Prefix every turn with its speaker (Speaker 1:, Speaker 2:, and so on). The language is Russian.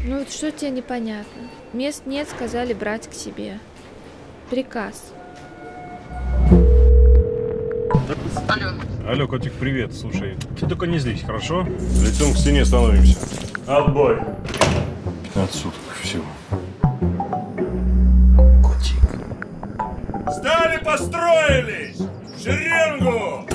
Speaker 1: Ну вот что тебе непонятно? Мест нет, сказали брать к себе. Приказ.
Speaker 2: Алло.
Speaker 3: Алло, котик, привет. Слушай, ты только не злись, хорошо?
Speaker 4: Лицом к стене становимся.
Speaker 3: Отбой.
Speaker 4: 15 суток всего.
Speaker 3: Стали, построились! В шеренгу!